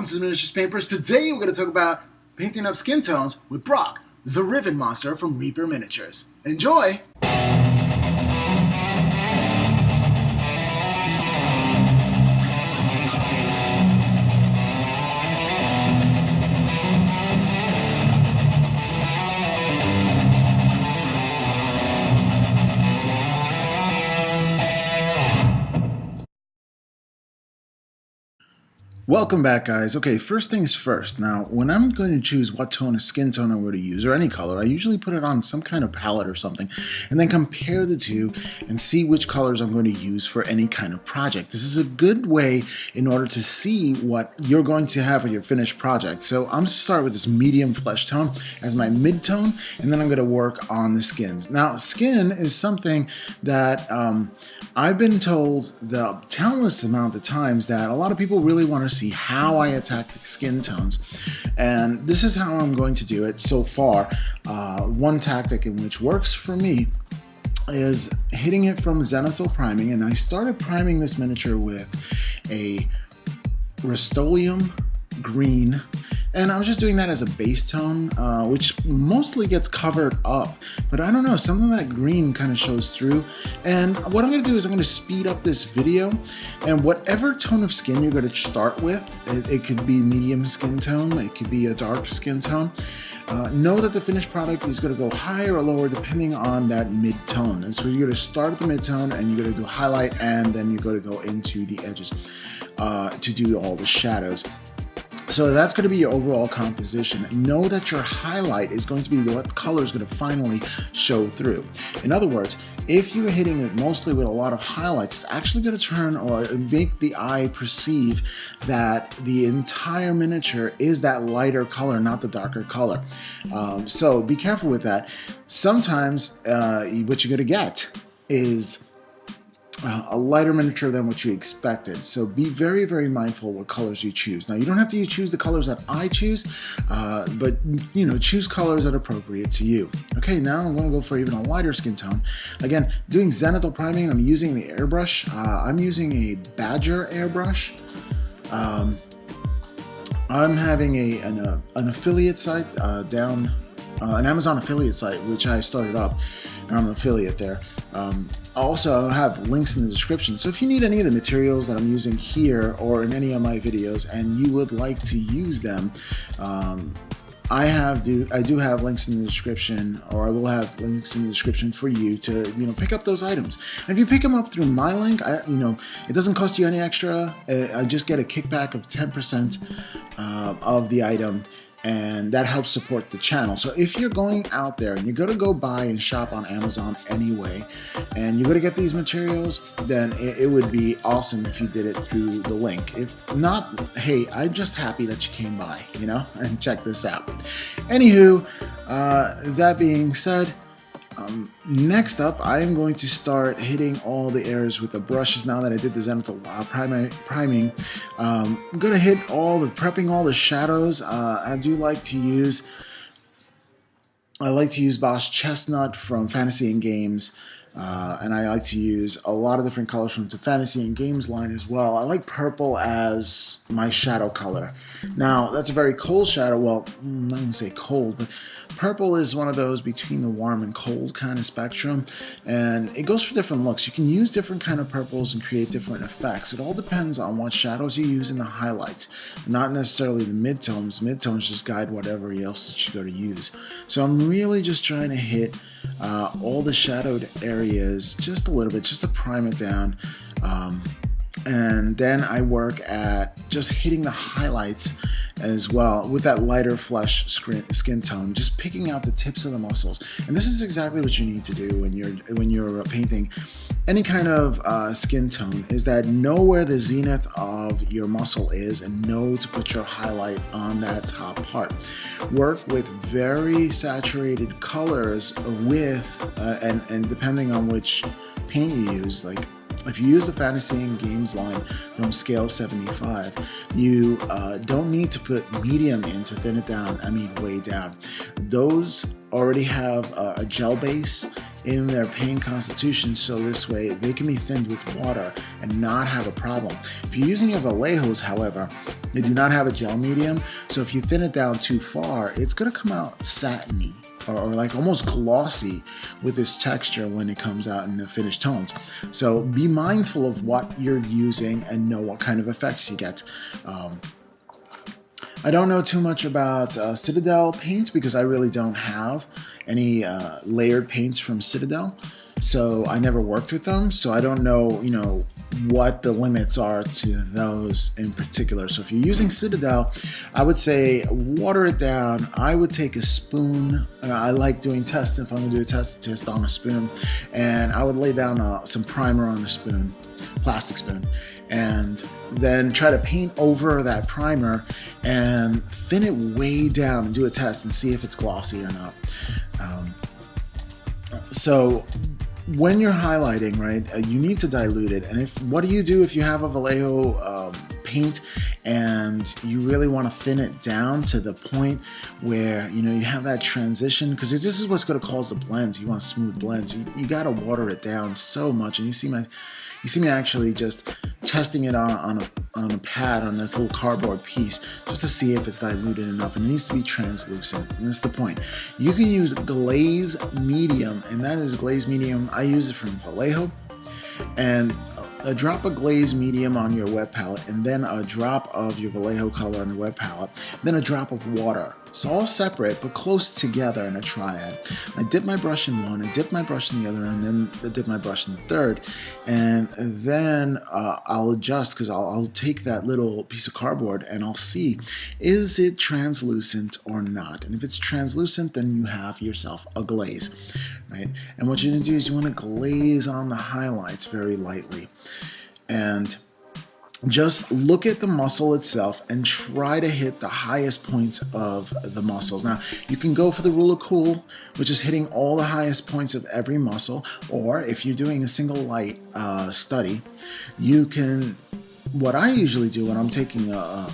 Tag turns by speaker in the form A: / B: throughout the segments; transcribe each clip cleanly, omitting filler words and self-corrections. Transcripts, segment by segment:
A: welcome to the Miniatures Paintbrush. Today we're going to talk about painting up skin tones with Braug, the Reven monster from Reaper Miniatures. Enjoy! Welcome back, guys. Okay, first things first. Now, when I'm going to choose what tone of skin tone I'm going to use, or any color, I usually put it on some kind of palette or something, and then compare the two and see which colors I'm going to use for any kind of project. This is a good way in order to see what you're going to have for your finished project. So I'm going to start with this medium flesh tone as my mid-tone, and then I'm going to work on the skins. Now, skin is something that I've been told the countless amount of times that a lot of people really want to see how I attack the skin tones, and this is how I'm going to do it so far. One tactic in which works for me is hitting it from zenithal priming, and I started priming this miniature with a Rust-Oleum green, and I was just doing that as a base tone, which mostly gets covered up, but I don't know, some of that green kind of shows through. And what I'm going to do is I'm going to speed up this video, and whatever tone of skin you're going to start with, it could be medium skin tone, it could be a dark skin tone, know that the finished product is going to go higher or lower depending on that mid-tone. And so you're going to start at the mid-tone, and you're going to do highlight, and then you're going to go into the edges to do all the shadows. So that's going to be your overall composition. Know that your highlight is going to be what color is going to finally show through. In other words, if you're hitting it mostly with a lot of highlights, it's actually going to turn or make the eye perceive that the entire miniature is that lighter color, not the darker color. So be careful with that. Sometimes what you're going to get is a lighter miniature than what you expected. So be very, very mindful what colors you choose. Now, you don't have to choose the colors that I choose, but choose colors that are appropriate to you. Okay, now I'm going to go for even a lighter skin tone. Again, doing zenithal priming, I'm using the airbrush. I'm using a Badger airbrush. I'm having an affiliate site down, an Amazon affiliate site, which I started up, and I'm an affiliate there. Also, I have links in the description, so if you need any of the materials that I'm using here or in any of my videos and you would like to use them, I do have links in the description, or I will have links in the description for you to pick up those items. And if you pick them up through my link, it doesn't cost you any extra. I just get a kickback of 10% of the item, and that helps support the channel. So if you're going out there and you're gonna go buy and shop on Amazon anyway, and you're gonna get these materials, then it would be awesome if you did it through the link. If not, hey, I'm just happy that you came by, and check this out. Anywho, that being said, next up, I am going to start hitting all the areas with the brushes now that I did the zenithal priming. I'm going to hit prepping all the shadows. I like to use Boss Chestnut from Fantasy and Games. And I like to use a lot of different colors from the Fantasy and Games line as well. I like purple as my shadow color. Now, that's a very cold shadow. Well, I'm not going to say cold, but purple is one of those between the warm and cold kind of spectrum, and it goes for different looks. You can use different kind of purples and create different effects. It all depends on what shadows you use in the highlights, not necessarily the midtones. Midtones just guide whatever else that you're going to use. So I'm really just trying to hit all the shadowed areas just a little bit, just to prime it down. And then I work at just hitting the highlights as well with that lighter flesh skin tone, just picking out the tips of the muscles. And this is exactly what you need to do when you're painting any kind of skin tone, is that know where the zenith of your muscle is and know to put your highlight on that top part. Work with very saturated colors with and depending on which paint you use, like If you use the Fantasy and Games line from scale 75, you don't need to put medium in to thin it down, I mean way down. Those already have a gel base in their paint constitution, so this way they can be thinned with water and not have a problem. If you're using your Vallejos, however, they do not have a gel medium, so if you thin it down too far, it's going to come out satiny or like almost glossy with this texture when it comes out in the finished tones. So be mindful of what you're using and know what kind of effects you get. I don't know too much about Citadel paints because I really don't have any layered paints from Citadel, so I never worked with them, so I don't know, you know, what the limits are to those in particular. So if you're using Citadel, I would say water it down. I would take a spoon. I like doing tests. If I'm going to do a test on a spoon, and I would lay down some primer on a spoon, plastic spoon, and then try to paint over that primer and thin it way down and do a test and see if it's glossy or not. So when you're highlighting, right, you need to dilute it. And what do you do if you have a Vallejo paint and you really want to thin it down to the point where, you know, you have that transition? Because this is what's going to cause the blends. You want smooth blends. You got to water it down so much. And you see me actually just testing it on a pad on this little cardboard piece just to see if it's diluted enough, and it needs to be translucent, and that's the point. You can use glaze medium, and that is glaze medium. I use it from Vallejo, and a drop of glaze medium on your wet palette, and then a drop of your Vallejo color on the wet palette, then a drop of water. So all separate but close together in a triad. I dip my brush in one, I dip my brush in the other, and then I dip my brush in the third. And then I'll adjust, because I'll take that little piece of cardboard and I'll see, is it translucent or not? And if it's translucent, then you have yourself a glaze, right? And what you're gonna do is you wanna glaze on the highlights very lightly. And just look at the muscle itself and try to hit the highest points of the muscles. Now, you can go for the rule of cool, which is hitting all the highest points of every muscle, or if you're doing a single light study, you can, what I usually do when I'm taking a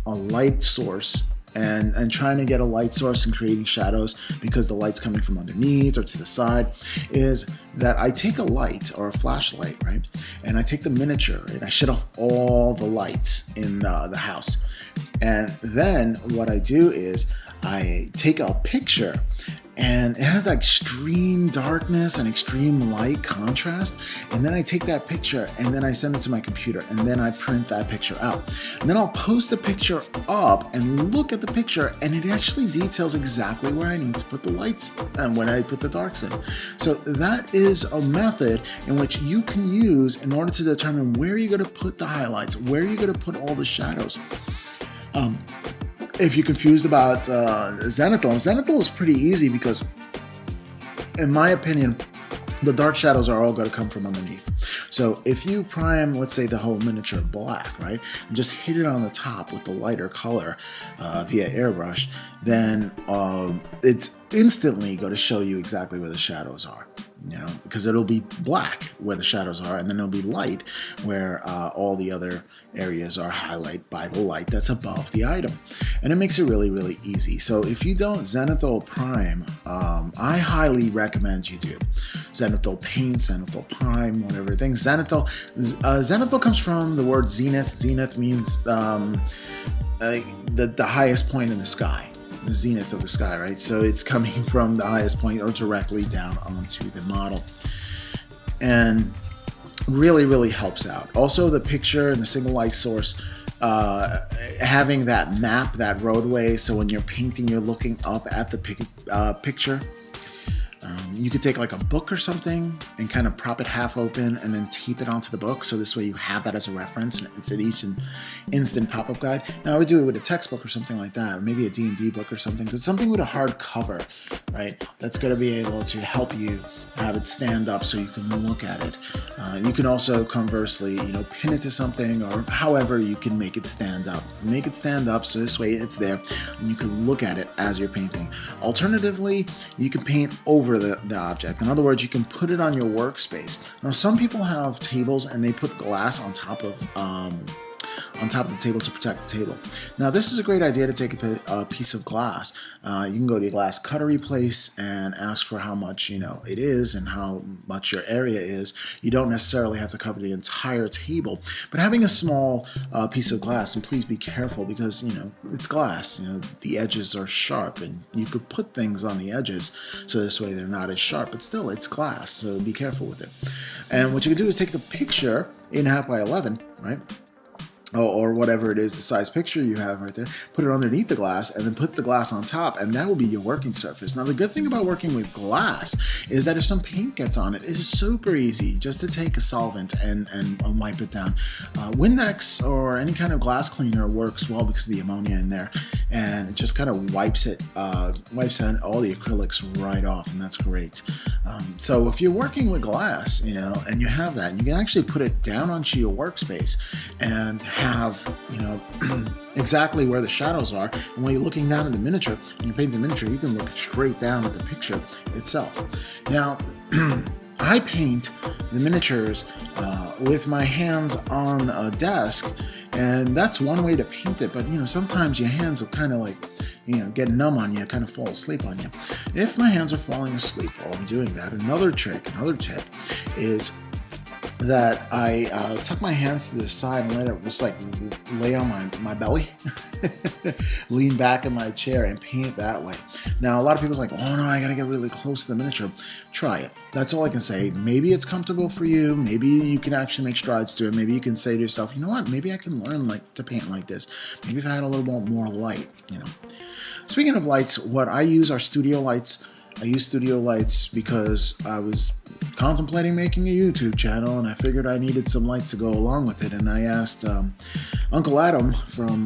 A: light source and trying to get a light source and creating shadows because the light's coming from underneath or to the side, is that I take a light or a flashlight, right? And I take the miniature, right? I shut off all the lights in the house. And then what I do is I take a picture, and it has that extreme darkness and extreme light contrast. And then I take that picture and then I send it to my computer, and then I print that picture out. And then I'll post the picture up and look at the picture, and it actually details exactly where I need to put the lights and when I put the darks in. So that is a method in which you can use in order to determine where you're going to put the highlights, where you're going to put all the shadows. If you're confused about Zenithal is pretty easy because, in my opinion, the dark shadows are all going to come from underneath. So if you prime, let's say, the whole miniature black, right, and just hit it on the top with the lighter color via airbrush, then it's instantly going to show you exactly where the shadows are. You know, because it'll be black where the shadows are, and then it'll be light where all the other areas are highlighted by the light that's above the item. And it makes it really, really easy. So if you don't Zenithal Prime, I highly recommend you do. Zenithal Paint, Zenithal Prime, whatever things. Zenithal comes from the word zenith. Zenith means the highest point in the sky. The zenith of the sky, right? So it's coming from the highest point or directly down onto the model, and really, really helps out. Also, the picture and the single light source, having that map, that roadway, so when you're painting, you're looking up at the picture. You could take like a book or something and kind of prop it half open and then tape it onto the book, so this way you have that as a reference and it's an instant pop-up guide. Now I would do it with a textbook or something like that, or maybe a D&D book or something, but something with a hard cover, right? That's going to be able to help you have it stand up so you can look at it. You can also conversely, pin it to something, or however you can make it stand up. Make it stand up so this way it's there and you can look at it as you're painting. Alternatively, you can paint over the the object. In other words, you can put it on your workspace. Now, some people have tables and they put glass on top of the table to protect the table. Now, this is a great idea to take a piece of glass. You can go to your glass cuttery place and ask for how much it is and how much your area is. You don't necessarily have to cover the entire table, but having a small piece of glass, and please be careful because it's glass. The edges are sharp, and you could put things on the edges so this way they're not as sharp. But still, it's glass, so be careful with it. And what you can do is take the picture in 1/2 by 11, right? Or whatever it is, the size picture you have right there, put it underneath the glass, and then put the glass on top, and that will be your working surface. Now, the good thing about working with glass is that if some paint gets on it, it's super easy just to take a solvent and wipe it down. Windex or any kind of glass cleaner works well because of the ammonia in there, and it just kind of wipes out all the acrylics right off, and that's great. So if you're working with glass, and you have that, you can actually put it down onto your workspace and have exactly where the shadows are, and when you're looking down at the miniature and you're painting the miniature, you can look straight down at the picture itself. Now, I paint the miniatures with my hands on a desk, and that's one way to paint it, but sometimes your hands will kind of like get numb on you, kind of fall asleep on you. If my hands are falling asleep while I'm doing that, another tip is that I tuck my hands to the side and let it just like lay on my belly, lean back in my chair and paint that way. Now, a lot of people's like, oh no, I gotta get really close to the miniature. Try it. That's all I can say. Maybe it's comfortable for you. Maybe you can actually make strides to it. Maybe you can say to yourself, you know what? Maybe I can learn to paint like this. Maybe if I had a little bit more light, Speaking of lights, what I use are studio lights. I use studio lights because I was contemplating making a YouTube channel, and I figured I needed some lights to go along with it. And I asked Uncle Adam from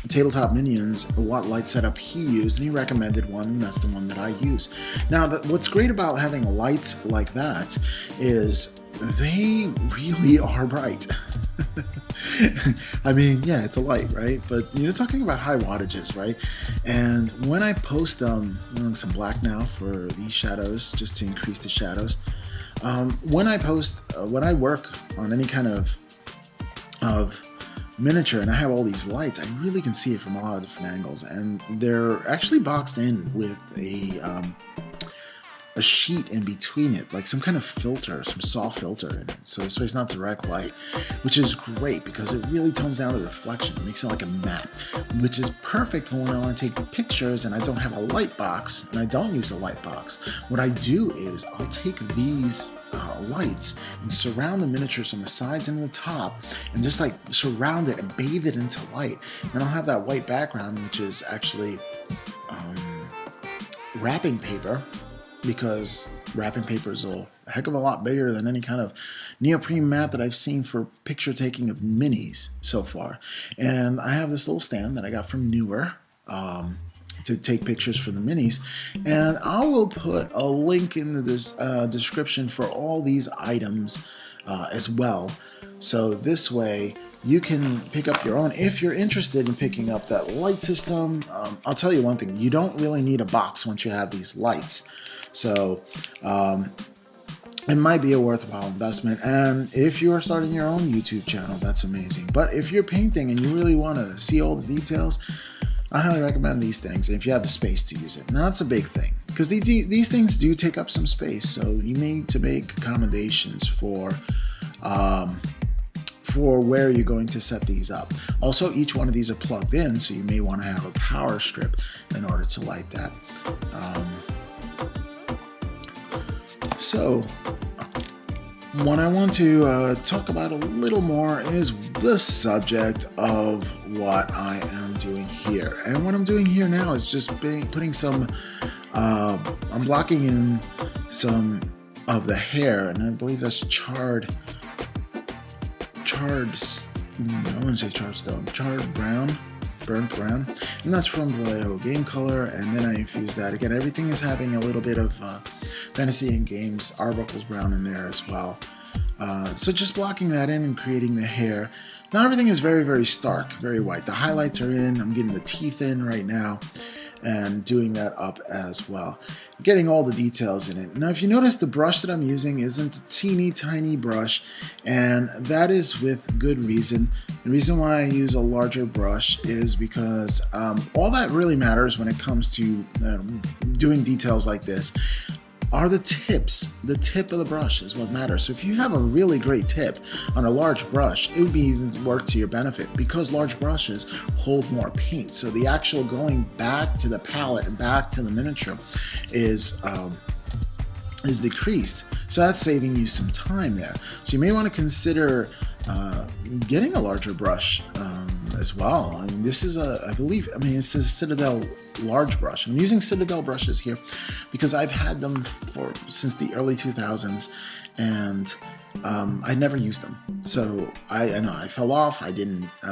A: Tabletop Minions what light setup he used, and he recommended one, and that's the one that I use. Now, what's great about having lights like that is they really are bright. I mean, yeah, it's a light, right? But you're talking about high wattages, right? And when I post some black now for these shadows, just to increase the shadows. When I work on any kind of miniature and I have all these lights, I really can see it from a lot of different angles, and they're actually boxed in with a sheet in between it, like some kind of filter, some soft filter in it. So this way it's not direct light, which is great because it really tones down the reflection. It makes it like a matte, which is perfect when I want to take pictures and I don't have a light box, and I don't use a light box. What I do is I'll take these lights and surround the miniatures on the sides and the top, and just like surround it and bathe it into light. And I'll have that white background, which is actually wrapping paper, because wrapping paper is a heck of a lot bigger than any kind of neoprene mat that I've seen for picture taking of minis so far. And I have this little stand that I got from Newer to take pictures for the minis, and I will put a link in the description for all these items as well. So this way you can pick up your own if you're interested in picking up that light system. I'll tell you one thing, you don't really need a box once you have these lights. So it might be a worthwhile investment, and if you are starting your own YouTube channel, that's amazing. But if you're painting and you really want to see all the details, I highly recommend these things, if you have the space to use it. Now, that's a big thing, because these things do take up some space, so you need to make accommodations for where you're going to set these up. Also, each one of these are plugged in, so you may want to have a power strip in order to light that. So, what I want to talk about a little more is the subject of what I am doing here. And what I'm doing here now is just putting some, I'm blocking in some of the hair, and I believe that's charred, I wouldn't say charred stone, charred brown, burnt brown, and that's from Vallejo Game Color. And then I infuse that again. Everything is having a little bit of Fantasy and Games Arbuckle's brown in there as well. So just blocking that in and creating the hair. Now everything is very, very stark, very white. The highlights are in. I'm getting the teeth in right now. and doing that up as well, getting all the details in it. Now, if you notice, the brush that I'm using isn't a teeny tiny brush, and that is with good reason. The reason why I use a larger brush is because all that really matters when it comes to doing details like this are the tips. The tip of the brush is what matters. So if you have a really great tip on a large brush, it would be even work to your benefit, because large brushes hold more paint. So the actual going back to the palette and back to the miniature is decreased. So that's saving you some time there. So you may want to consider getting a larger brush as well. I mean, this is it's a Citadel large brush. I'm using Citadel brushes here because I've had them since the early 2000s, and I never used them. So I know I fell off. I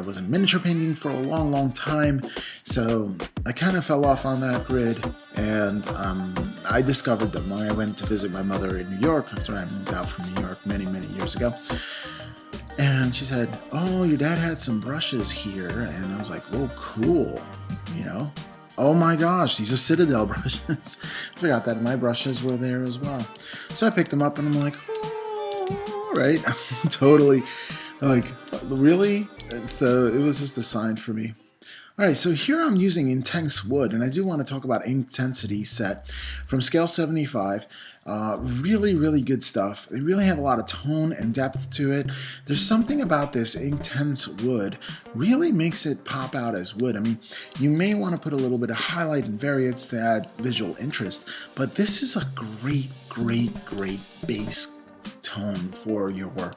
A: wasn't miniature painting for a long time, so I kind of fell off on that grid, and I discovered them when I went to visit my mother in New York after I moved out from New York many years ago. And she said, "Oh, your dad had some brushes here." And I was like, "Oh, cool." You know, oh my gosh, these are Citadel brushes. I forgot that my brushes were there as well. So I picked them up and I'm like, "Oh, all right." Totally like, really? And so it was just a sign for me. All right, so here I'm using Intense Wood, and I do want to talk about Intensity set from scale 75. Really good stuff. They really have a lot of tone and depth to it. There's something about this Intense Wood really makes it pop out as wood. I mean, you may want to put a little bit of highlight and variance to add visual interest, but this is a great base tone for your wood.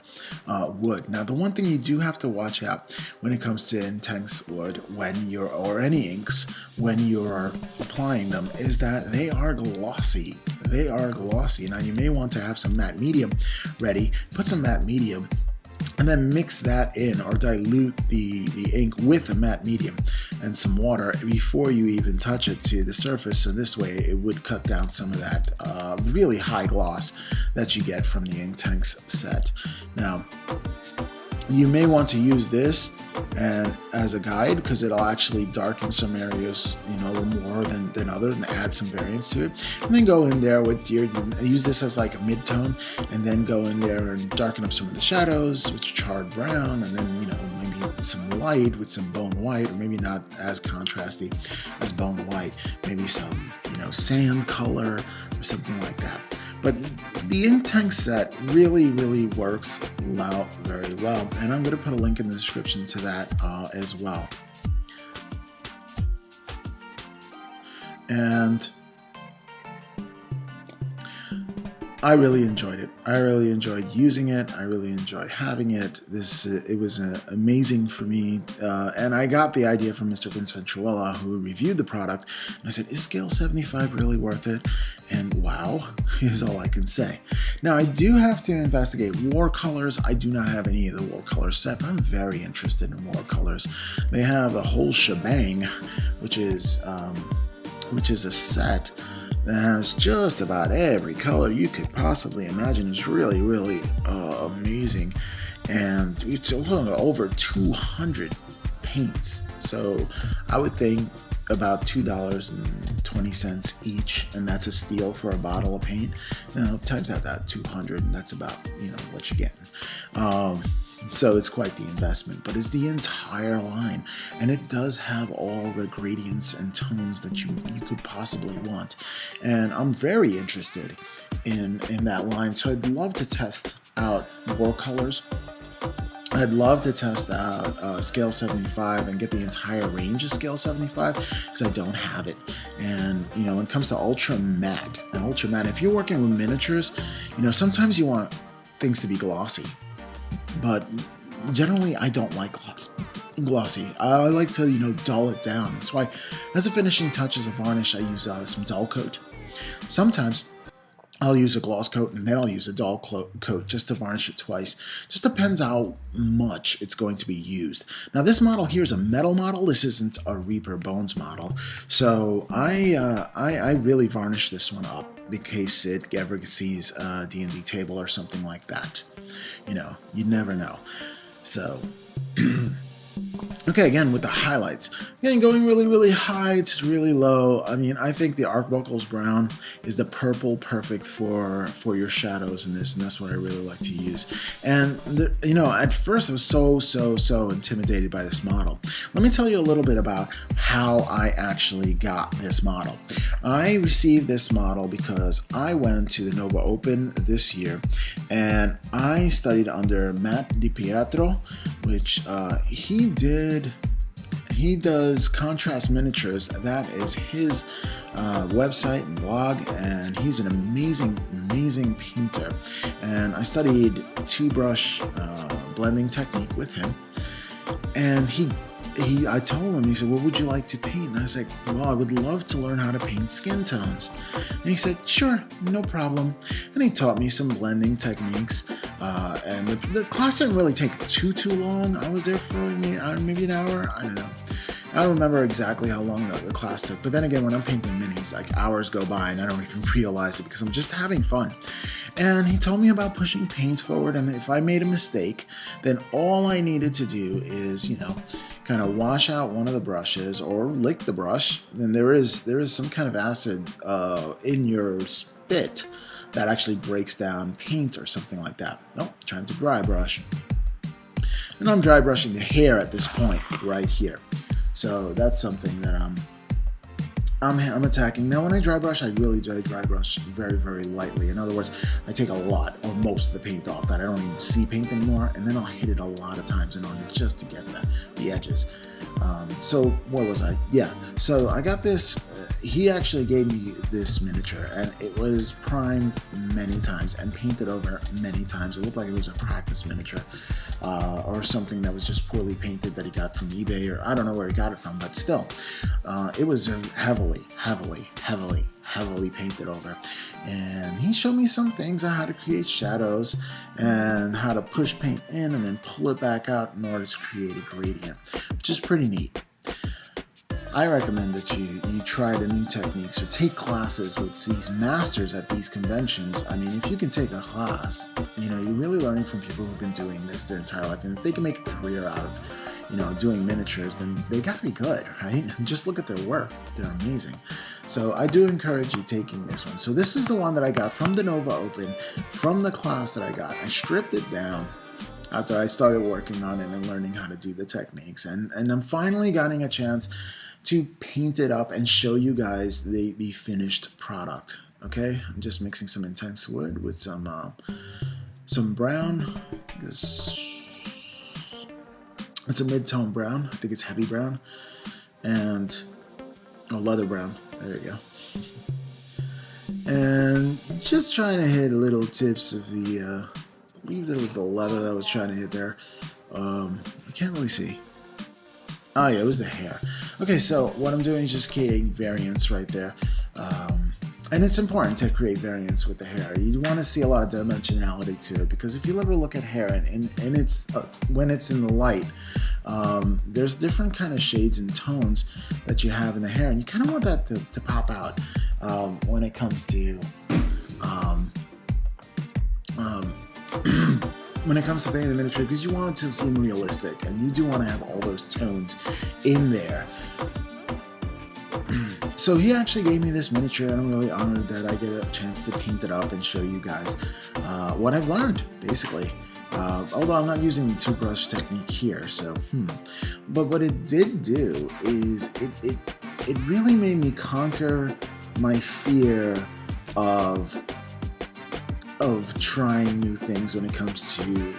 A: Now, the one thing you do have to watch out when it comes to Intense Wood or any inks when you're applying them is that they are glossy. They are glossy. Now, you may want to have some matte medium ready. Put some matte medium and then mix that in, or dilute the ink with a matte medium and some water before you even touch it to the surface. So this way it would cut down some of that really high gloss that you get from the Intense set. Now, you may want to use this and as a guide, because it'll actually darken some areas, a little more than others, and add some variance to it. And then go in there with use this as like a mid-tone, and then go in there and darken up some of the shadows with charred brown, and then maybe some light with some bone white, or maybe not as contrasty as bone white, maybe some sand color or something like that. But the Intense set really works out very well, and I'm going to put a link in the description to that as well. And I really enjoyed it. I really enjoyed using it. I really enjoyed having it. It was amazing for me. And I got the idea from Mr. Vince Venturella, who reviewed the product. And I said, is scale 75 really worth it? And wow, is all I can say. Now, I do have to investigate war colors. I do not have any of the war colors set, but I'm very interested in war colors. They have a whole shebang, which is a set that has just about every color you could possibly imagine. It's really amazing, and it's over 200 paints. So I would think about $2.20 each, and that's a steal for a bottle of paint. Now times that 200, and that's about what you're getting. So it's quite the investment, but it's the entire line, and it does have all the gradients and tones that you could possibly want. And I'm very interested in that line, so I'd love to test out war colors. I'd love to test out scale 75 and get the entire range of scale 75, because I don't have it. And when it comes to ultra matte, if you're working with miniatures, sometimes you want things to be glossy. But generally, I don't like glossy. I like to, dull it down. That's why, as a finishing touch, as a varnish, I use some dull coat. Sometimes I'll use a gloss coat, and then I'll use a dull coat just to varnish it twice. Just depends how much it's going to be used. Now, this model here is a metal model. This isn't a Reaper Bones model. So I really varnish this one up in case it ever sees a D&D table or something like that. You never know. So Okay, again, with the highlights. Again, going really high to really low. I mean, I think the Arcbuckle's brown is the purple perfect for your shadows in this, and that's what I really like to use. And, you know, at first I was so intimidated by this model. Let me tell you a little bit about how I actually got this model. I received this model because I went to the Nova Open this year, and I studied under Matt DiPietro, which he does contrast miniatures. That is his website and blog, and he's an amazing painter. And I studied two-brush blending technique with him, and I told him, he said, what would you like to paint? And I was like, well, I would love to learn how to paint skin tones. And he said, sure, no problem. And he taught me some blending techniques. And the class didn't really take too long. I was there for maybe an hour. I don't know. I don't remember exactly how long the class took. But then again, when I'm painting minis, like hours go by and I don't even realize it because I'm just having fun. And he told me about pushing paints forward, and if I made a mistake, then all I needed to do is, you know, kind of wash out one of the brushes or lick the brush. Then there is some kind of acid in your spit that actually breaks down paint or something like that. Nope, trying to dry brush. And I'm dry brushing the hair at this point right here. So that's something that I'm attacking. Now when I dry brush, I really dry brush very lightly. In other words, I take a lot or most of the paint off that I don't even see paint anymore, and then I'll hit it a lot of times in order just to get the edges. So where was I? Yeah, so I got this. He actually gave me this miniature, and it was primed many times and painted over many times. It looked like it was a practice miniature or something that was just poorly painted that he got from eBay, or I don't know where he got it from, but still, it was heavily painted over. And he showed me some things on how to create shadows and how to push paint in and then pull it back out in order to create a gradient, which is pretty neat. I recommend that you try the new techniques or take classes with these masters at these conventions. I mean, if you can take a class, you know, you're really learning from people who've been doing this their entire life. And if they can make a career out of, you know, doing miniatures, then they gotta be good, right? And just look at their work. They're amazing. So I do encourage you taking this one. So this is the one that I got from the Nova Open, from the class that I got. I stripped it down after I started working on it and learning how to do the techniques. And I'm finally getting a chance to paint it up and show you guys the finished product. Okay, I'm just mixing some intense wood with some brown. It's a mid-tone brown. I think it's heavy brown, and leather brown. There you go. And just trying to hit little tips of the. I believe that it was the leather that I was trying to hit there. I can't really see. Oh yeah, it was the hair. Okay, so what I'm doing is just creating variants right there. And it's important to create variants with the hair. You want to see a lot of dimensionality to it, because if you ever look at hair and it's when it's in the light, there's different kind of shades and tones that you have in the hair, and you kind of want that to pop out when it comes to when it comes to painting the miniature, because you want it to seem realistic, and you do want to have all those tones in there. So he actually gave me this miniature, and I'm really honored that I get a chance to paint it up and show you guys what I've learned, basically. Although I'm not using the two-brush technique here, so But what it did do is it really made me conquer my fear of trying new things when it comes to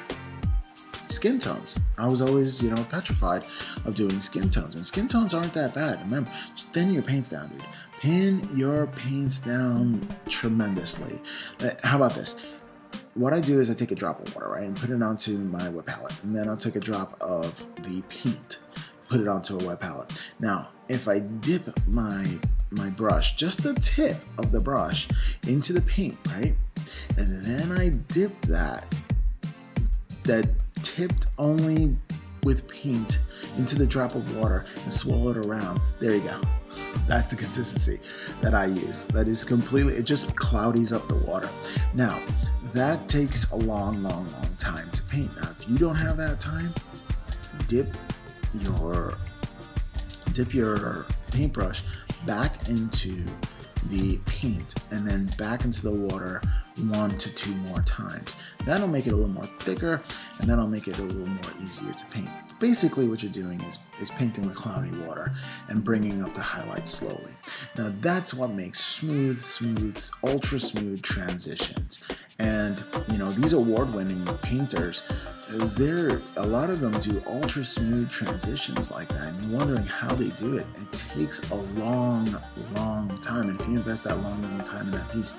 A: skin tones. I was always, petrified of doing skin tones, and skin tones aren't that bad. Remember, just thin your paints down, dude. Pin your paints down tremendously. How about this? What I do is I take a drop of water, right, and put it onto my wet palette, and then I'll take a drop of the paint, put it onto a wet palette. Now, if I dip my brush, just the tip of the brush, into the paint, right, and then I dip that tipped only with paint into the drop of water and swirl it around. There you go. That's the consistency that I use. That is completely, it just cloudies up the water. Now, that takes a long time to paint. Now, if you don't have that time, dip your paintbrush back into the paint and then back into the water 1 to 2 more times. That'll make it a little more thicker, and that'll make it a little more easier to paint. Basically what you're doing is painting with cloudy water and bringing up the highlights slowly. Now that's what makes smooth, ultra smooth transitions. And you know, these award-winning painters, a lot of them do ultra smooth transitions like that, and you're wondering how they do it. It takes a long time, and if you invest that long time in that piece,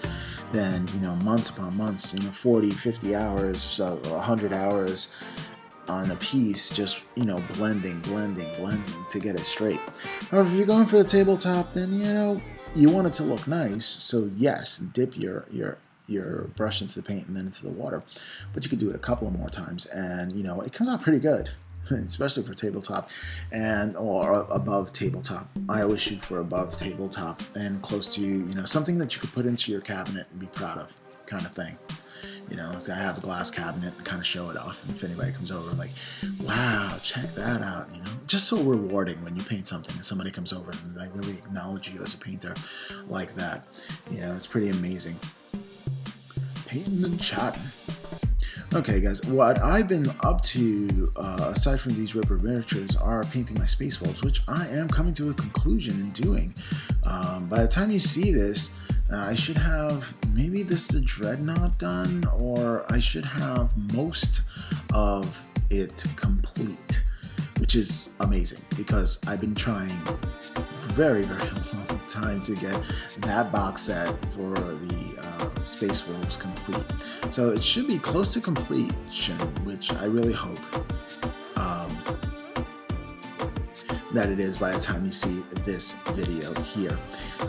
A: then you know, months upon months, you know, 40, 50 hours, 100 hours on a piece, just, you know, blending to get it straight. However, if you're going for the tabletop, then you know, you want it to look nice, so yes, dip your brush into the paint and then into the water, but you could do it a couple of more times, and you know, it comes out pretty good, especially for tabletop or above tabletop. I always shoot for above tabletop and close to, you know, something that you could put into your cabinet and be proud of, kind of thing. You know, so I have a glass cabinet and kind of show it off, and if anybody comes over, like, wow, check that out, you know, just so rewarding when you paint something and somebody comes over and they really acknowledge you as a painter like that. You know, it's pretty amazing. Painting and chatting. Okay guys, what I've been up to, aside from these Ripper miniatures, are painting my space wolves, which I am coming to a conclusion in doing. By the time you see this, I should have maybe this the Dreadnought done, or I should have most of it complete, which is amazing because I've been trying very long time to get that box set for the Space Wolves complete. So it should be close to completion, which I really hope that it is by the time you see this video here.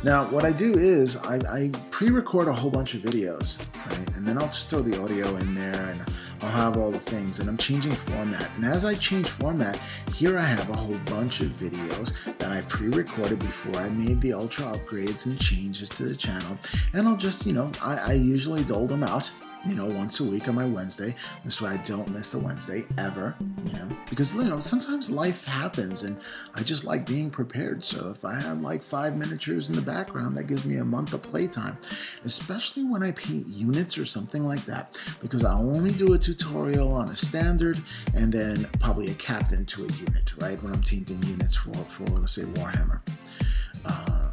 A: Now what I do is I pre-record a whole bunch of videos, right? And then I'll just throw the audio in there, and I'll have all the things, and I'm changing format. And as I change format, here I have a whole bunch of videos that I pre-recorded before I made the ultra upgrades and changes to the channel. And I'll just, you know, I usually dole them out, you know, once a week on my Wednesday. This way I don't miss a Wednesday ever, you know, because, you know, sometimes life happens and I just like being prepared. So if I have like 5 miniatures in the background, that gives me a month of playtime, especially when I paint units or something like that, because I only do a tutorial on a standard and then probably a captain to a unit, right? When I'm painting units for let's say Warhammer.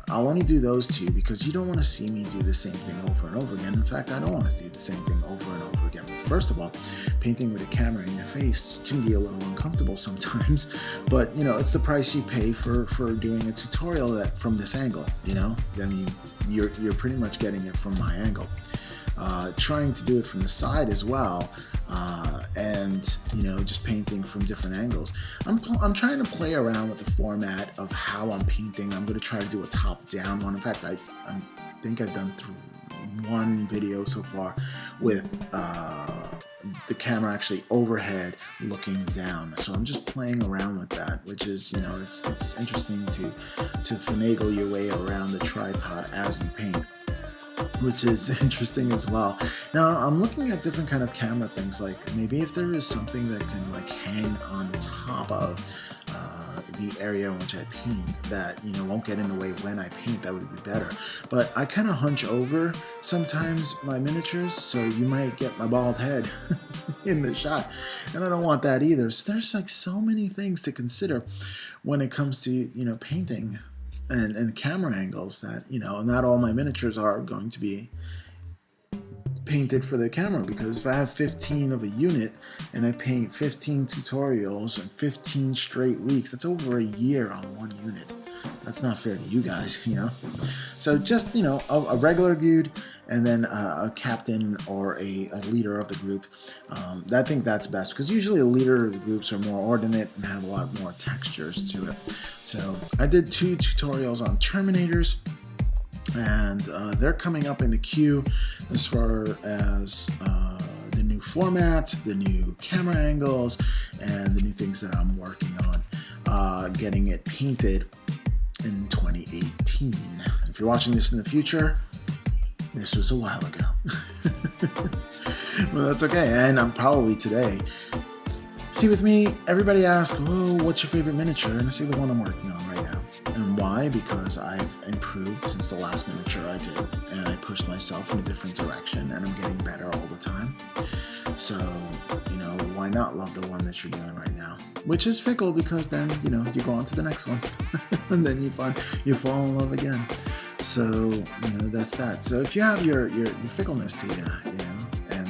A: I'll only do those 2 because you don't want to see me do the same thing over and over again. In fact, I don't want to do the same thing over and over again. First of all, painting with a camera in your face can be a little uncomfortable sometimes, but you know, it's the price you pay for doing a tutorial that from this angle, you know? I mean, you're pretty much getting it from my angle. Trying to do it from the side as well, and you know, just painting from different angles. I'm trying to play around with the format of how I'm painting. I'm going to try to do a top-down one. In fact, I think I've done one video so far with the camera actually overhead looking down. So I'm just playing around with that, which is, you know, it's interesting to finagle your way around the tripod as you paint, which is interesting as well. Now I'm looking at different kind of camera things, like maybe if there is something that can like hang on top of the area in which I paint that, you know, won't get in the way when I paint, that would be better. But I kind of hunch over sometimes my miniatures, so you might get my bald head in the shot, and I don't want that either. So there's like so many things to consider when it comes to, you know, painting and camera angles, that, you know, not all my miniatures are going to be painted for the camera, because if I have 15 of a unit and I paint 15 tutorials and 15 straight weeks, that's over a year on one unit. That's not fair to you guys, you know. So just, you know, a regular dude and then a captain or a leader of the group. I think that's best, because usually a leader of the groups are more ordinate and have a lot more textures to it. So I did 2 tutorials on Terminators, and they're coming up in the queue as far as the new format, the new camera angles, and the new things that I'm working on, getting it painted in 2018. If you're watching this in the future, this was a while ago. Well, that's okay, and I'm probably today See, with me, everybody asks, oh, what's your favorite miniature? And I say the one I'm working on right now. And why? Because I've improved since the last miniature I did, and I pushed myself in a different direction, and I'm getting better all the time. So, you know, why not love the one that you're doing right now? Which is fickle, because then, you know, you go on to the next one, and then you fall in love again. So, you know, that's that. So if you have your fickleness to you, you know, and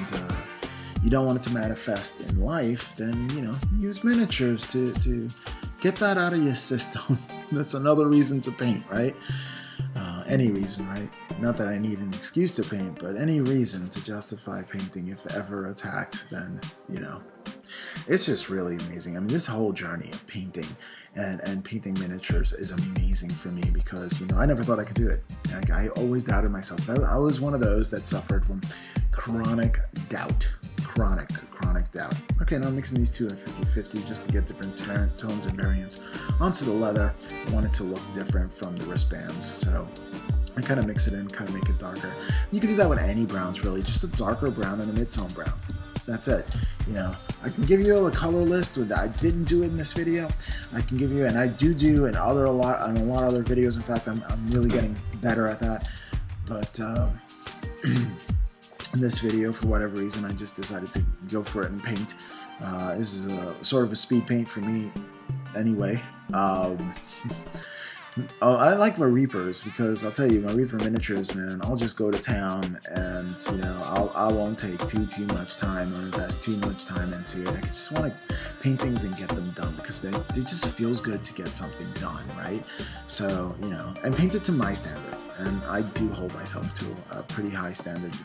A: you don't want it to manifest in life, then, you know, use miniatures to get that out of your system. That's another reason to paint, right? Any reason, right? Not that I need an excuse to paint, but any reason to justify painting if ever attacked, then, you know, it's just really amazing. I mean, this whole journey of painting and painting miniatures is amazing for me because, you know, I never thought I could do it. Like, I always doubted myself. I was one of those that suffered from chronic doubt. Chronic doubt. Okay, now I'm mixing these two at 50-50 just to get different tones and variants onto the leather. I want it to look different from the wristbands, so I kind of mix it in, kind of make it darker. You can do that with any browns, really, just a darker brown and a mid-tone brown. That's it. You know, I can give you a color list with that. I didn't do it in this video. I can give you, and I do in a lot of other videos. In fact, I'm really getting better at that. But in this video, for whatever reason, I just decided to go for it and paint. This is a sort of a speed paint for me anyway. I like my Reapers because I'll tell you, my Reaper miniatures, man, I'll just go to town and, you know, I won't take too much time or invest too much time into it. I just want to paint things and get them done because it just feels good to get something done, right? So, you know, and paint it to my standard. And I do hold myself to a pretty high standard.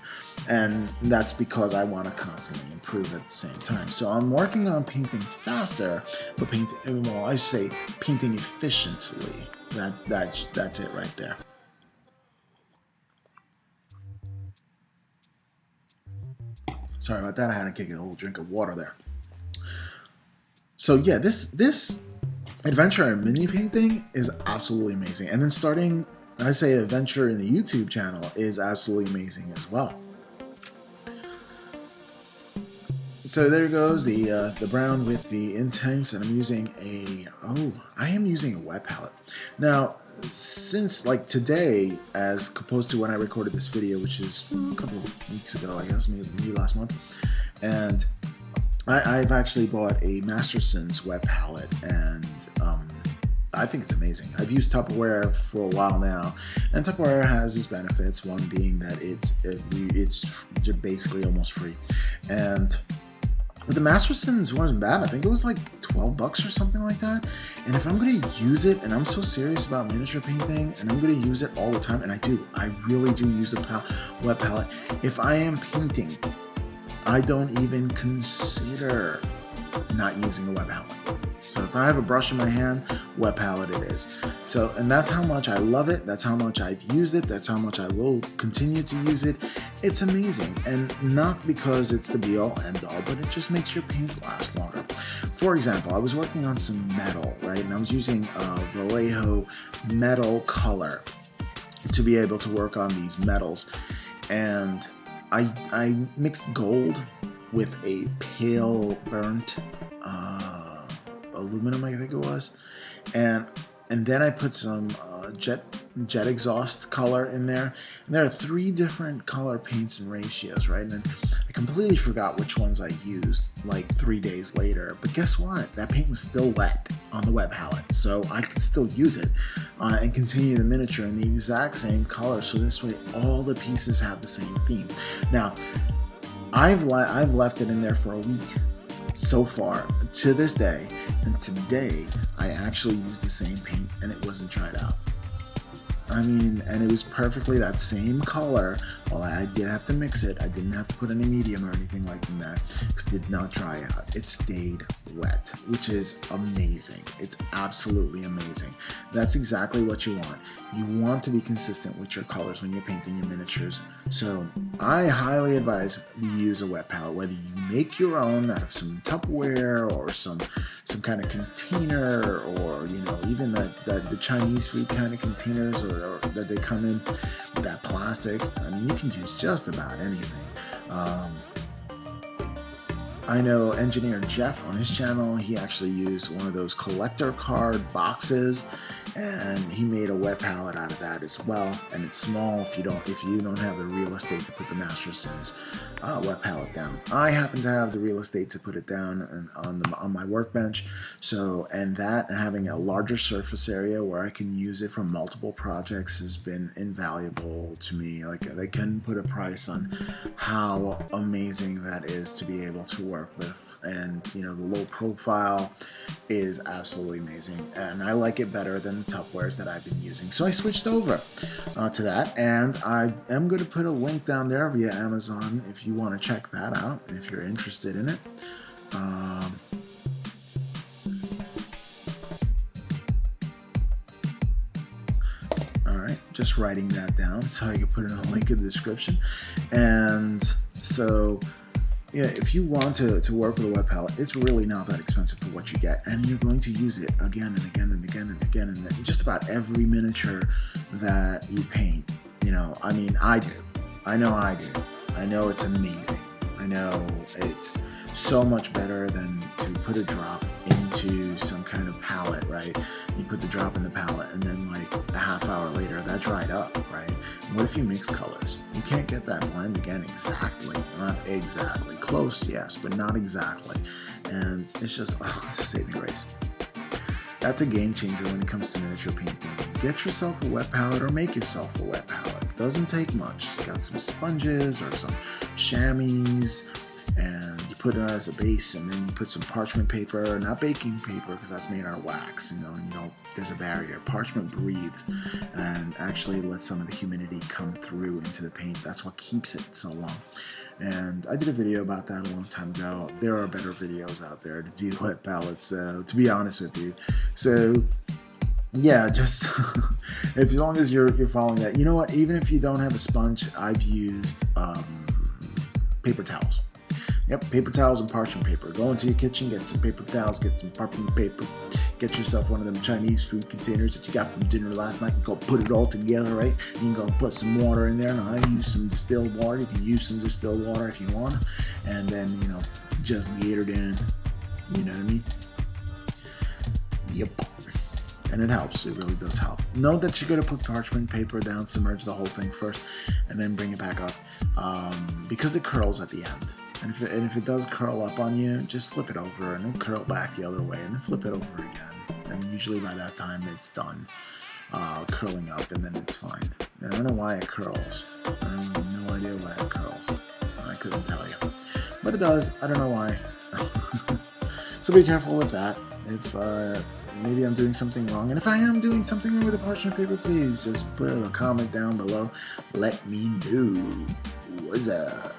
A: And that's because I want to constantly improve at the same time. So I'm working on painting faster, but I say painting efficiently. That's it right there. Sorry about that. I had to take a little drink of water there. So yeah, this adventure in mini painting is absolutely amazing. And then starting, I say, adventure in the YouTube channel is absolutely amazing as well. So there goes the brown with the intense, and I'm using I am using a wet palette. Now, since like today, as opposed to when I recorded this video, which is a couple of weeks ago, I guess, maybe last month, and I've actually bought a Masterson's wet palette, and I think it's amazing. I've used Tupperware for a while now, and Tupperware has its benefits. One being that it's basically almost free, and but the Masterson's wasn't bad. I think it was like $12 or something like that. And if I'm going to use it, and I'm so serious about miniature painting, and I'm going to use it all the time, and I really do use the wet palette. If I am painting, I don't even consider not using a wet palette. So if I have a brush in my hand, wet palette it is. So, and that's how much I love it. That's how much I've used it. That's how much I will continue to use it. It's amazing. And not because it's the be all end all, but it just makes your paint last longer. For example, I was working on some metal, right? And I was using Vallejo metal color to be able to work on these metals. And I mixed gold with a pale burnt aluminum, I think it was, and then I put some jet exhaust color in there. And there are 3 different color paints and ratios, right? And I completely forgot which ones I used like 3 days later. But guess what? That paint was still wet on the wet palette, so I could still use it and continue the miniature in the exact same color. So this way, all the pieces have the same theme. Now, I've left it in there for a week so far to this day, and today I actually used the same paint and it wasn't dried out. I mean, and it was perfectly that same color. Well, I did have to mix it. I didn't have to put any medium or anything like that because it did not dry out. It stayed wet, which is amazing. It's absolutely amazing. That's exactly what you want. You want to be consistent with your colors when you're painting your miniatures. So I highly advise you use a wet palette, whether you make your own out of some Tupperware or some kind of container, or, you know, even the Chinese food kind of containers, or that they come in with that plastic. I mean, you can use just about anything. I know engineer Jeff on his channel, he actually used one of those collector card boxes, and he made a wet palette out of that as well. And it's small if you don't have the real estate to put the Masterson's wet palette down. I happen to have the real estate to put it down on my workbench. So, and that and having a larger surface area where I can use it for multiple projects has been invaluable to me. Like, they can put a price on how amazing that is to be able to work with. And you know, the low profile is absolutely amazing, and I like it better than the Tupperwares that I've been using. So I switched over to that, and I am going to put a link down there via Amazon if you want to check that out, if you're interested in it. Alright, just writing that down so I can put in a link in the description. And so yeah, if you want to work with a wet palette, it's really not that expensive for what you get, and you're going to use it again and again and again and again and just about every miniature that you paint. You know, I mean, I do. I know I do. I know it's amazing. I know it's so much better than to put a drop into some kind of palette, right? You put the drop in the palette, and then like a half hour later, that dried up, right? And what if you mix colors? You can't get that blend again exactly. Not exactly. Close, yes, but not exactly. And it's just, it's a saving grace. That's a game changer when it comes to miniature painting. Get yourself a wet palette or make yourself a wet palette. It doesn't take much. You got some sponges or some chamois, and you put it as a base, and then you put some parchment paper, not baking paper because that's made out of wax, you know, there's a barrier. Parchment breathes and actually lets some of the humidity come through into the paint. That's what keeps it so long. And I did a video about that a long time ago. There are better videos out there to do wet palettes, to be honest with you. So yeah, just as long as you're following that. You know what, even if you don't have a sponge, I've used paper towels. Yep, paper towels and parchment paper. Go into your kitchen, get some paper towels, get some parchment paper, get yourself one of them Chinese food containers that you got from dinner last night, and go put it all together, right? You can go put some water in there. Now, I use some distilled water. You can use some distilled water if you want. And then, you know, just get it in. You know what I mean? Yep. And it helps. It really does help. Note that you're going to put parchment paper down, submerge the whole thing first, and then bring it back up, because it curls at the end. And if it does curl up on you, just flip it over and then curl back the other way and then flip it over again. And usually by that time it's done curling up, and then it's fine. And I don't know why it curls. I have no idea why it curls. I couldn't tell you. But it does. I don't know why. So be careful with that. If maybe I'm doing something wrong. And if I am doing something wrong with the parchment paper, please just put a comment down below. Let me know. What's up?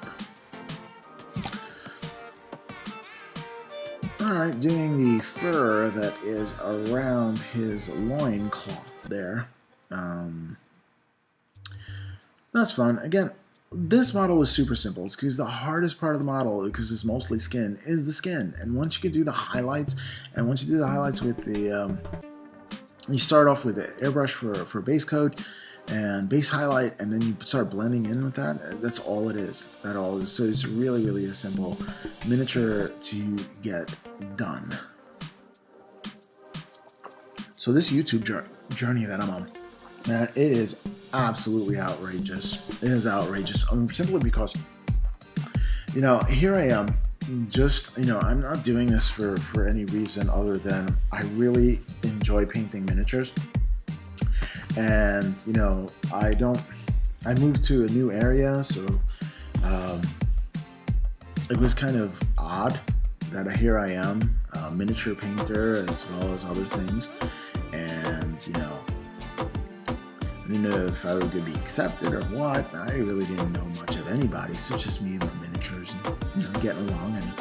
A: Alright, doing the fur that is around his loincloth there. That's fun. Again, this model was super simple. It's because the hardest part of the model, because it's mostly skin, is the skin. And once you can do the highlights, and once you do the highlights with the, you start off with the airbrush for base coat and base highlight, and then you start blending in with that. That's all it is. That all is. So it's really, really a simple miniature to get done. So this YouTube journey that I'm on, man, it is absolutely outrageous. It is outrageous. Simply because, you know, here I am. Just, you know, I'm not doing this for any reason other than I really enjoy painting miniatures. And, you know, I moved to a new area, so it was kind of odd that here I am, a miniature painter as well as other things. And, you know, I didn't know if I was going to be accepted or what. I really didn't know much of anybody, so just me and my miniatures and, you know, getting along. And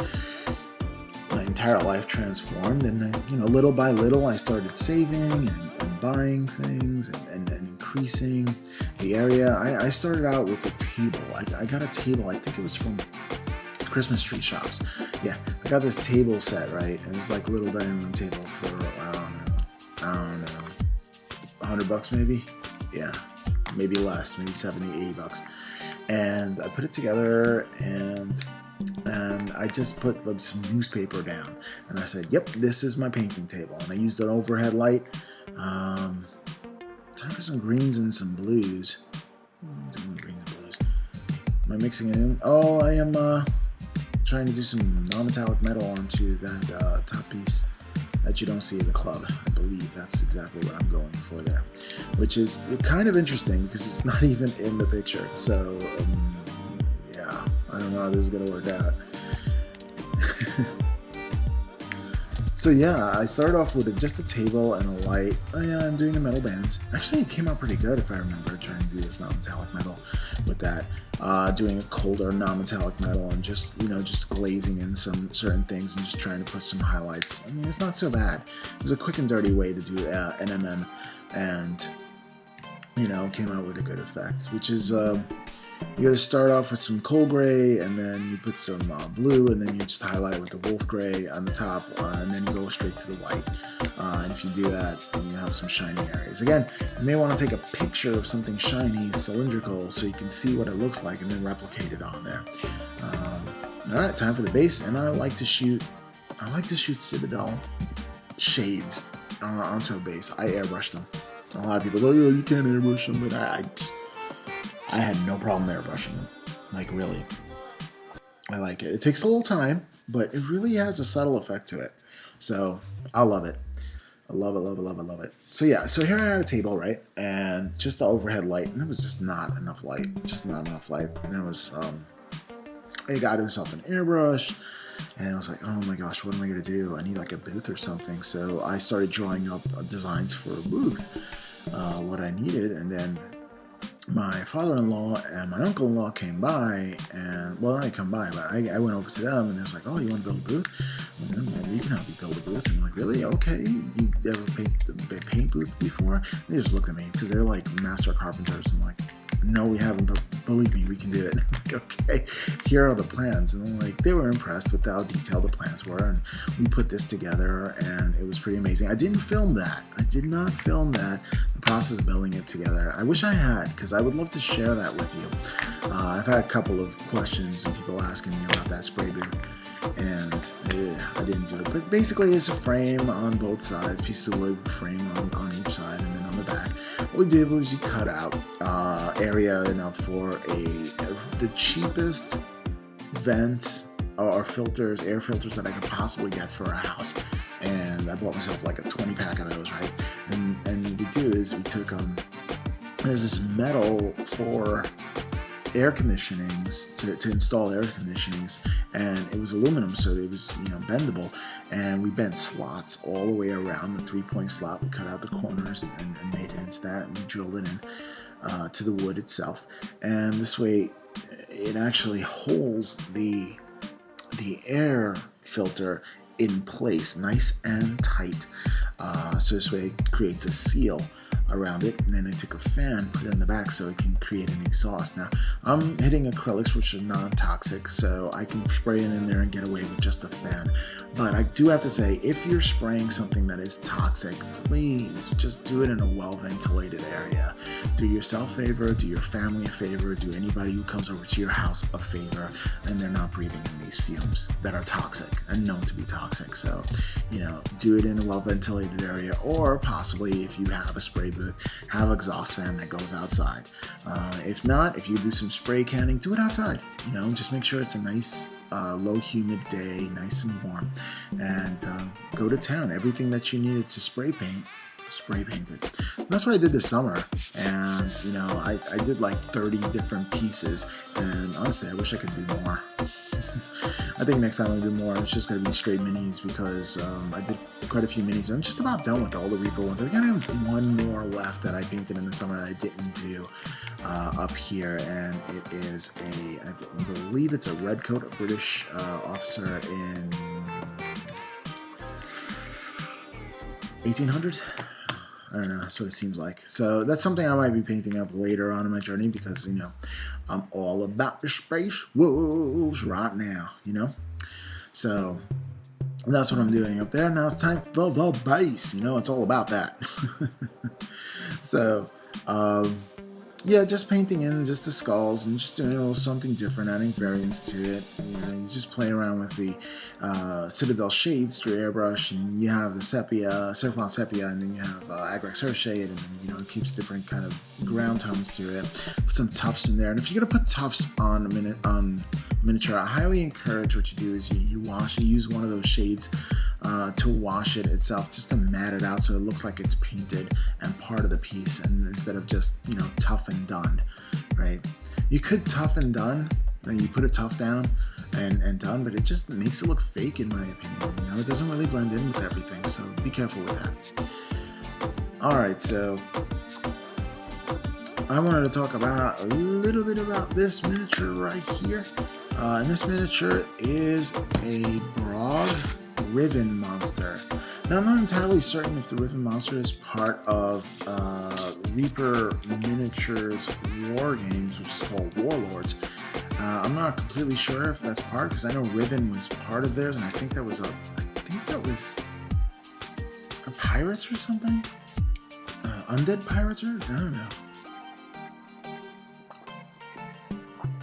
A: my entire life transformed, and you know, little by little I started saving and buying things and increasing the area. I started out with a table. I got a table, I think it was from Christmas tree shops. Yeah, I got this table set, right? It was like a little dining room table for, I don't know, $100 maybe? Yeah, maybe less, maybe 70, $80. And I put it together, and I just put some newspaper down, and I said, yep, this is my painting table. And I used an overhead light. Time for some greens and some blues. Greens and blues. Am I mixing it in? Oh, I am trying to do some non-metallic metal onto that top piece that you don't see in the club. I believe that's exactly what I'm going for there, which is kind of interesting because it's not even in the picture. So yeah, I don't know how this is gonna work out. So yeah, I started off with just a table and a light. Oh yeah, I'm doing the metal bands. Actually, it came out pretty good if I remember, trying to do this non-metallic metal with that. Doing a colder non-metallic metal and just, you know, just glazing in some certain things and just trying to put some highlights. I mean, it's not so bad. It was a quick and dirty way to do NMM, and, you know, came out with a good effect, which is, you gotta start off with some coal gray, and then you put some blue, and then you just highlight with the wolf gray on the top, and then you go straight to the white. And if you do that, then you have some shiny areas. Again, you may want to take a picture of something shiny, cylindrical, so you can see what it looks like, and then replicate it on there. All right, time for the base, and I like to shoot Citadel shades onto a base. I airbrush them. A lot of people go, oh, you can't airbrush them, but I had no problem airbrushing them. Like, really. I like it. It takes a little time, but it really has a subtle effect to it. So, I love it. I love it, love it, love it, love it. So, yeah. So, here I had a table, right? And just the overhead light. And there was just not enough light. Just not enough light. And it was, I got himself an airbrush. And I was like, oh my gosh, what am I going to do? I need like a booth or something. So, I started drawing up designs for a booth. What I needed. And then my father-in-law and my uncle-in-law came by, and, well, I didn't come by, but I went over to them, and they was like, oh, you want to build a booth? Well, we can help you build a booth. And I'm like, really? Okay. You ever paint booth before? And they just looked at me, because they're like master carpenters. I'm like, no, we haven't, but believe me, we can do it. I'm like, okay, here are the plans. And then, like, they were impressed with how detailed the plans were, and we put this together, and it was pretty amazing. I didn't film that. I did not film that, the process of building it together. I wish I had, because I would love to share that with you. I've had a couple of questions and people asking me about that spray booth, and I didn't do it. But basically, it's a frame on both sides, piece of wood frame on each side, and then on the back. What we did was we cut out area enough for the cheapest vent or filters, air filters that I could possibly get for a house. And I bought myself like a 20 pack of those, right? And what we do is we took there's this metal for air conditionings to install air conditionings, and it was aluminum, so it was, you know, bendable, and we bent slots all the way around the 3-point slot. We cut out the corners and made it into that, and we drilled it in to the wood itself, and this way it actually holds the air filter in place nice and tight, so this way it creates a seal around it. And then I took a fan, put it in the back so it can create an exhaust. Now I'm hitting acrylics, which are non-toxic, so I can spray it in there and get away with just a fan. But I do have to say, if you're spraying something that is toxic, please just do it in a well-ventilated area. Do yourself a favor, do your family a favor, do anybody who comes over to your house a favor, and they're not breathing in these fumes that are toxic and known to be toxic. So, you know, do it in a well-ventilated area, or possibly if you have a spray booth, have an exhaust fan that goes outside. If not, if you do some spray canning, do it outside. You know, just make sure it's a nice low humid day, nice and warm, and go to town. Everything that you needed to spray paint it. And that's what I did this summer, and you know, I did like 30 different pieces, and honestly I wish I could do more. I think next time I'll do more. It's just going to be straight minis, because I did quite a few minis. I'm just about done with all the Reaper ones. I think I have one more left that I painted in the summer that I didn't do up here, and it is I believe it's a red coat, a British officer in 1800s. I don't know, that's what it seems like. So that's something I might be painting up later on in my journey, because, you know, I'm all about the space wolves right now, you know? So that's what I'm doing up there. Now it's time for the base. You know, it's all about that. So, Yeah, just painting in just the skulls and just doing a little something different, adding variance to it. You just play around with the Citadel shades through airbrush, and you have the sepia, Serpon sepia, and then you have Agrax Earth shade, and then it keeps different kind of ground tones to it. Put some tufts in there, and if you're gonna put tufts on miniature, I highly encourage what you do is you use one of those shades to wash it itself, just to mat it out so it looks like it's painted and part of the piece, and instead of just tough and done, right? You could tough and done, then you put a tough down and done, but it just makes it look fake in my opinion. It doesn't really blend in with everything, so be careful with that. Alright, so I wanted to talk about a little bit about this miniature right here. And this miniature is a Braug Reven monster. Now, I'm not entirely certain if the Reven monster is part of Reaper Miniatures War Games, which is called Warlords. I'm not completely sure if that's part, because I know Reven was part of theirs, and I think that was a pirates or something? Undead pirates, or I don't know.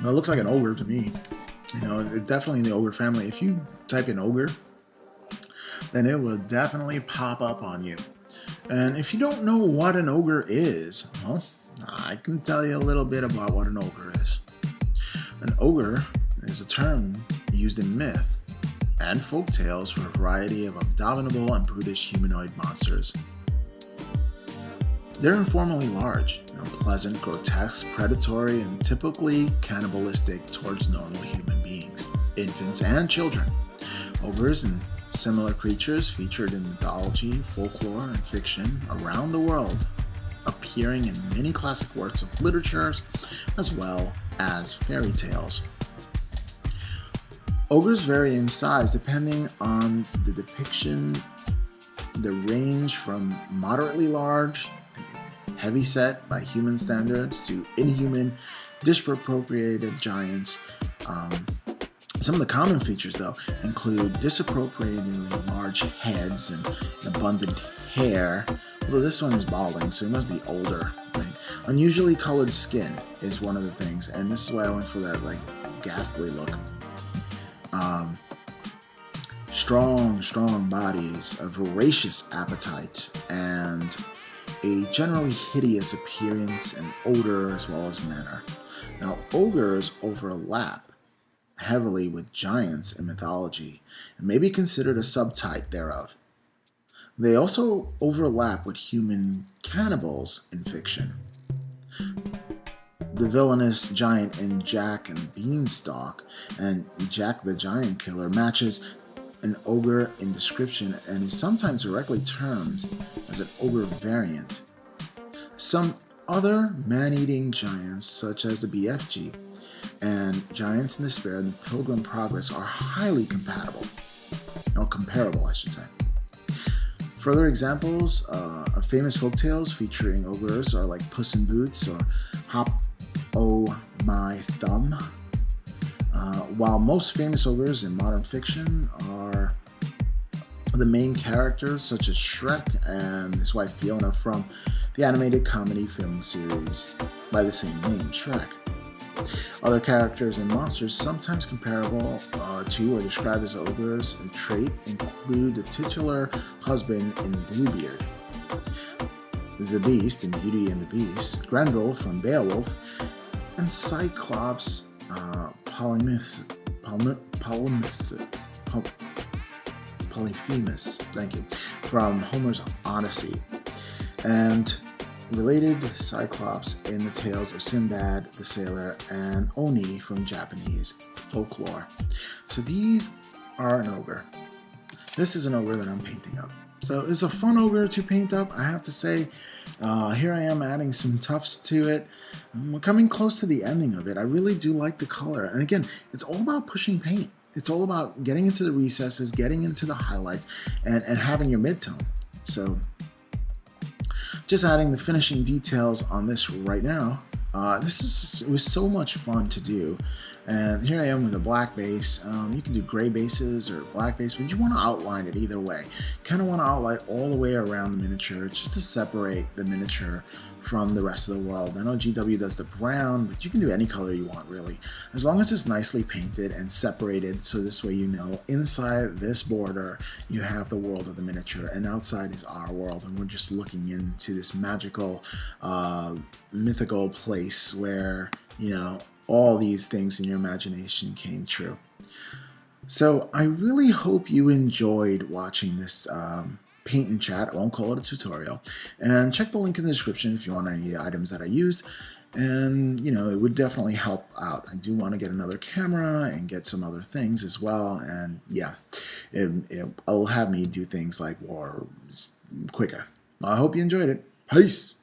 A: Well, it looks like an ogre to me. Definitely in the ogre family. If you type in ogre, then it will definitely pop up on you. And if you don't know what an ogre is, well, I can tell you a little bit about what an ogre is. An ogre is a term used in myth and folk tales for a variety of abominable and brutish humanoid monsters. They're informally large, unpleasant, grotesque, predatory, and typically cannibalistic towards normal human beings, infants, and children. Ogres and similar creatures featured in mythology, folklore, and fiction around the world, appearing in many classic works of literature as well as fairy tales. Ogres vary in size depending on the depiction. They range from moderately large, heavy set by human standards, to inhuman, disproportionate giants. Some of the common features, though, include disproportionately large heads and abundant hair, although this one is balding, so it must be older. Right? Unusually colored skin is one of the things, and this is why I went for that ghastly look. Strong bodies, a voracious appetite, and a generally hideous appearance and odor as well as manner. Now, ogres overlap heavily with giants in mythology and may be considered a subtype thereof. They also overlap with human cannibals in fiction. The villainous giant in Jack and Beanstalk and Jack the Giant Killer matches an ogre in description and is sometimes directly termed as an ogre variant. Some other man-eating giants, such as the BFG and Giants in Despair and the Pilgrim Progress, are highly comparable, I should say. Further examples of famous folktales featuring ogres are like Puss in Boots or Hop O' My Thumb. While most famous ogres in modern fiction are the main characters, such as Shrek and his wife Fiona from the animated comedy film series by the same name, Shrek. Other characters and monsters sometimes comparable to or described as ogres in trait include the titular husband in Bluebeard, the Beast in Beauty and the Beast, Grendel from Beowulf, and Cyclops Polyphemus, thank you, from Homer's Odyssey, and related Cyclops in the tales of Sinbad the Sailor and Oni from Japanese folklore. So these are an ogre. This is an ogre that I'm painting up. So it's a fun ogre to paint up, I have to say. Here I am adding some tufts to it. We're coming close to the ending of it. I really do like the color. And again, it's all about pushing paint. It's all about getting into the recesses, getting into the highlights, and having your midtone. So just adding the finishing details on this right now. It was so much fun to do. And here I am with a black base. You can do gray bases or black base, but you want to outline it either way. Kind of want to outline all the way around the miniature just to separate the miniature from the rest of the world. I know GW does the brown, but you can do any color you want really, as long as it's nicely painted and separated, so this way you know inside this border you have the world of the miniature and outside is our world, and we're just looking into this magical mythical place where, you know, all these things in your imagination came true. So I really hope you enjoyed watching this paint and chat. I won't call it a tutorial. And check the link in the description if you want any items that I used. And, you know, it would definitely help out. I do want to get another camera and get some other things as well. And yeah, it'll have me do things like more quicker. I hope you enjoyed it. Peace!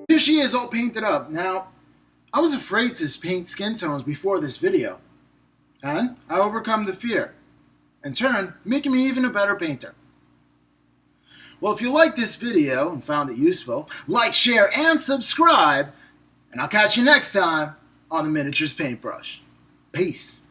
A: Here she is all painted up. Now, I was afraid to paint skin tones before this video, and I overcome the fear, in turn making me even a better painter. Well, if you liked this video and found it useful, like, share, and subscribe, and I'll catch you next time on the Miniatures Paintbrush. Peace.